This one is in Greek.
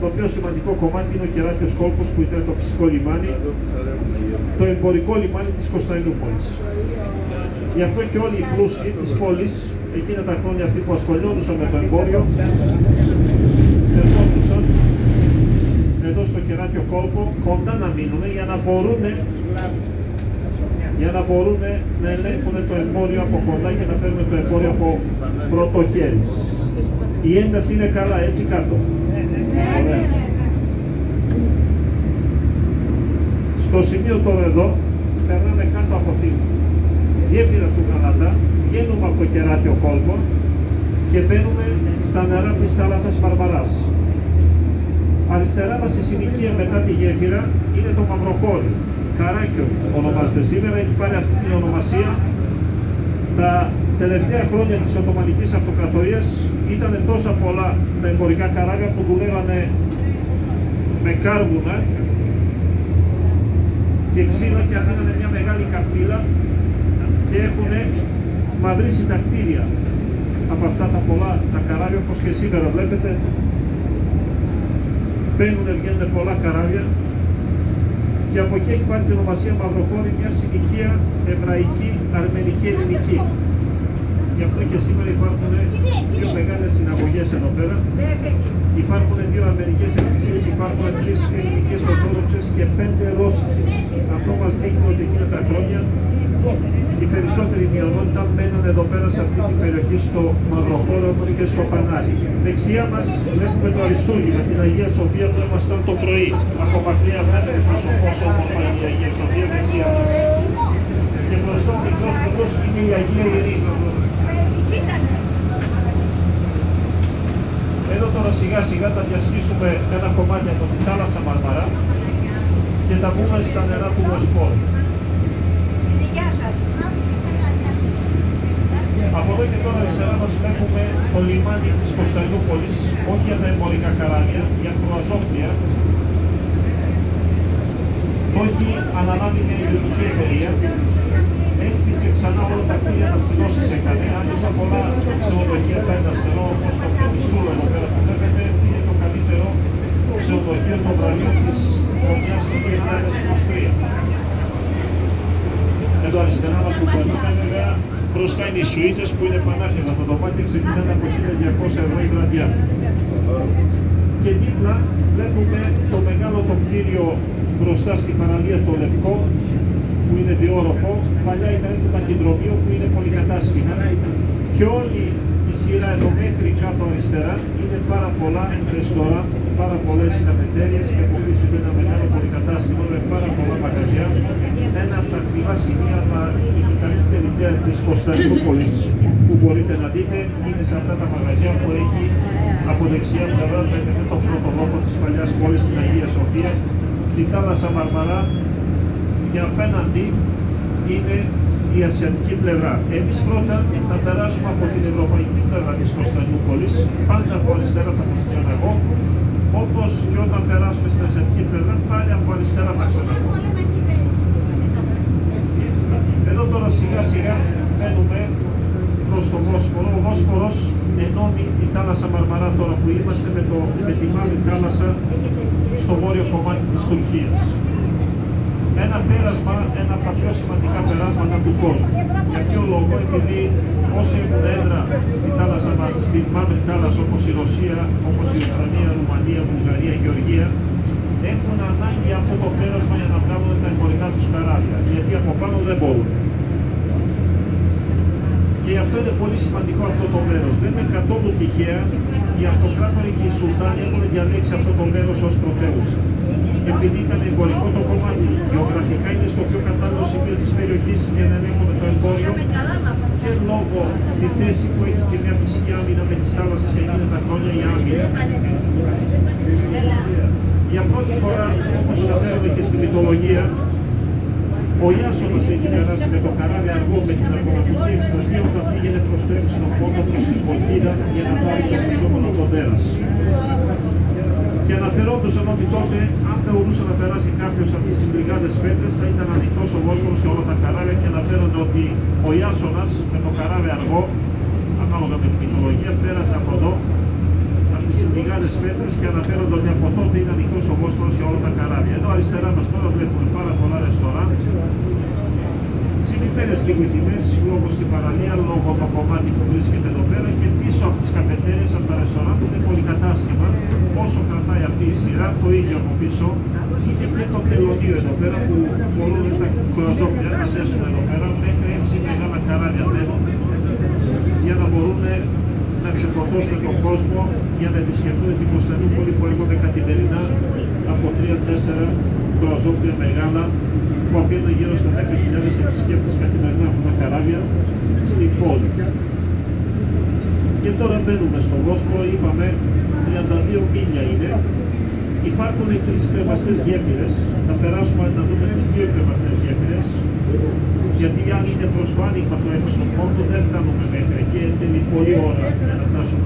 Το πιο σημαντικό κομμάτι είναι ο Κεράτιος Κόλπος, που ήταν το φυσικό λιμάνι, το εμπορικό λιμάνι της Κωνσταντινούπολης. Γι' αυτό και όλοι οι πλούσιοι της πόλης, εκείνα τα χρόνια αυτοί που ασχολιόντουσαν με το εμπόριο, ερχόντουσαν εδώ στο Κεράτιο Κόλπο κοντά να μείνουν για να μπορούν να ελέγχουν το εμπόριο από κοντά και να φέρουν το εμπόριο από πρώτο χέρι. Η ένταση είναι καλά, έτσι κάτω. Ωραία. Στο σημείο τώρα εδώ, περνάμε κάτω από τη γέφυρα του Γαλατά, βγαίνουμε από το Κεράτιο Κόλπο και μπαίνουμε στα νερά της θάλασσας Μαρμαράς. Αριστερά μας η συνοικία μετά τη γέφυρα είναι το Μαυροχώρι. Καράκιο ονομάζεται σήμερα, έχει πάρει αυτή την ονομασία. Τα τελευταία χρόνια της Οθωμανικής Αυτοκρατορίας ήταν τόσα πολλά τα εμπορικά καράβια που δουλεύανε με κάρβουνα και ξύλα και αφήνανε μια μεγάλη καπήλα και έχουν μαυρίσει τα κτίρια από αυτά τα πολλά τα καράβια, όπως και σήμερα βλέπετε. Μπαίνουν, βγαίνουν πολλά καράβια και από εκεί έχει πάρει την ονομασία Μαυροχώρι, μια συνοικία εβραϊκή, αρμενική, ελληνική. Γι' αυτό και σήμερα υπάρχουν δύο μεγάλες συναγωγές εδώ πέρα. Υπάρχουν δύο αρμενικές εκκλησίες, υπάρχουν 3 ελληνικές ορθόδοξες και 5 ρώσικες. Αυτό μας δείχνει ότι εκείνα τα χρόνια οι περισσότεροι μειονότητα μένουν εδώ πέρα σε αυτή την περιοχή, στο Μαυροχώρο και στο Πανάρι. Δεξιά μας βλέπουμε το Αριστούργημα με την Αγία Σοφία που ήμασταν το πρωί. Από μακριά βλέπετε πόσο όμορφα είναι η Αγία Σοφία δεξιά μας. Και μπροστά ο μικρός μικρός είναι η Αγία Ειρήνη. Εδώ τώρα σιγά σιγά θα διασχίσουμε ένα κομμάτι από τη θάλασσα Μαρμαρά και θα βγούμε στα νερά του Βοσπόρου. Γεια σας. Από εδώ και τώρα αριστερά μας βλέπουμε το λιμάνι της Κωνσταντινούπολης, όχι για τα εμπορικά καράβια, για κρουαζόπλια. Το έχει αναλάβει μια ιδιωτική εταιρεία. Έκτισε ξανά όλα τα κτίρια αναστηνώσεις έκανε. Άρχισαν πολλά ξενοδοχεία τα εναστερό, όπως το Πενισούλο εδώ πέρα που βλέπετε, είναι το καλύτερο ξενοδοχείο των βραβείων της χρονιάς του 2023. Εδώ αριστερά μας που περνούμε βέβαια, μπροστά είναι οι σουίτες που είναι πανάρχες. Τα δωμάτια ξεκινάνε από 1.200 ευρώ η βραδιά. Και δίπλα βλέπουμε το μεγάλο το κτίριο μπροστά στην παραλία το Λευκό, που είναι διόροφο. Παλιά ήταν το ταχυδρομείο που είναι πολυκατάστημα. Και όλη η σειρά εδώ μέχρι κάτω αριστερά είναι πάρα πολλά ρεστορά, πάρα πολλές καφετέριες και από πίσω είναι ένα μεγάλο πολυκατάστημα με πάρα πολλά μαγαζιά. Ένα από τα ακριβά σημεία, η καλύτερη ιδέα της Κωνσταντινούπολης που μπορείτε να δείτε είναι σε αυτά τα μαγαζιά που έχει από δεξιά πλευρά το πρωτοδρόμο της παλιάς πόλης, την Αγία Σοφία, τη θάλασσα Μαρμαρά και απέναντι είναι η ασιατική πλευρά. Εμείς πρώτα θα περάσουμε από την ευρωπαϊκή πλευρά της Κωνσταντινούπολης, πάντα από αριστερά θα σας ξαναγώ, όπως και όταν περάσουμε στην ασιατική πλευρά πάλι από αριστερά θα ξαναγώ. Εδώ τώρα σιγά σιγά μπαίνουμε προς το Βόσπορο. Ο Βόσπορος ενώνει τη θάλασσα Μαρμαρά τώρα που είμαστε με τη Μαύρη Θάλασσα στο βόρειο κομμάτι της Τουρκίας. Ένα πέρασμα, ένα από τα πιο σημαντικά περάσματα του κόσμου. Για ποιο λόγο? Επειδή όσοι έχουν έδρα στη Μαύρη Θάλασσα όπως η Ρωσία, όπως η Ουκρανία, Ρουμανία, Βουλγαρία, Γεωργία, έχουν ανάγκη αυτό το πέρασμα για να βγάλουν τα εμπορικά τους καράβια, γιατί από πάνω δεν μπορούν. Και γι' αυτό είναι πολύ σημαντικό αυτό το μέρος. Δεν είναι καθόλου τυχαία, οι αυτοκράτοροι και οι Σουλτάνοι έχουν διαλέξει αυτό το μέρος ως πρωτεύουσα. Επειδή ήταν εμπορικό το κομμάτι, γεωγραφικά είναι στο πιο κατάλληλο σημείο της περιοχής για να ελέγχουν το εμπόριο και λόγω τη θέση που έχει και μια φυσική άμυνα με τις θάλασσες εκείνα τα χρόνια η άμυνα. Για πρώτη φορά, όπως αναφέραμε και στη μυθολογία, ο Ιάσονας έχει περάσει με το καράβι αργό με την ακροματική εκστρατεία όταν πήγαινε προς το έξινο πόντο προς την Κολκίδα για να πάρει το χρυσόμενο τον τέρας. Και αναφερόντουσαν ότι τότε, αν θεωρούσε να περάσει κάποιος από τις συμπληγάδες πέτρες, θα ήταν ανοιχτός ο Βόσπορος σε όλα τα καράβια και αναφέρονται ότι ο Ιάσονας με το καράβι αργό, ανάλογα με την μυθολογία, πέρασε από εδώ, από τις μεγάλες πέτρες και αναφέρονται ότι από τότε είναι ανοιχτός ο Βόσφορος για όλα τα καράβια. Εδώ αριστερά μας τώρα βλέπουμε πάρα πολλά ρεστοράν. Συνηθέρες λίγο οι τιμές λόγω στην παραλία, λόγω το κομμάτι που βρίσκεται εδώ πέρα και πίσω από τις καφετέρειες, από τα ρεστοράν που είναι πολυκατάστημα. Όσο κρατάει αυτή η σειρά, το ίδιο από πίσω είναι και το τελωνίο εδώ πέρα που μπορούν τα κρουαζόπλια να θέσουν εδώ πέρα μέχρι 6 μεγάλα καράβια θέλουν για να μπορούν να ξεπορτώσουν τον κόσμο για να επισκεφτούν την Κωνσταντινούπολη που έρχονται καθημερινά από 3-4 κρουαζόπλια μεγάλα που αφήνουν γύρω στα 10.000 επισκέπτες καθημερινά από τα καράβια στην πόλη. Και τώρα μπαίνουμε στο Βόσπορο, είπαμε 32 μίλια είναι. Υπάρχουν οι 3 κρεμαστές γέφυρες, θα περάσουμε να δούμε τις 2 κρεμαστές γέφυρες, γιατί αν είναι προς το άνοιγμα το έξω πόντο δεν φτάνουμε μέχρι εκεί, θέλει πολλή ώρα για να φτάσουμε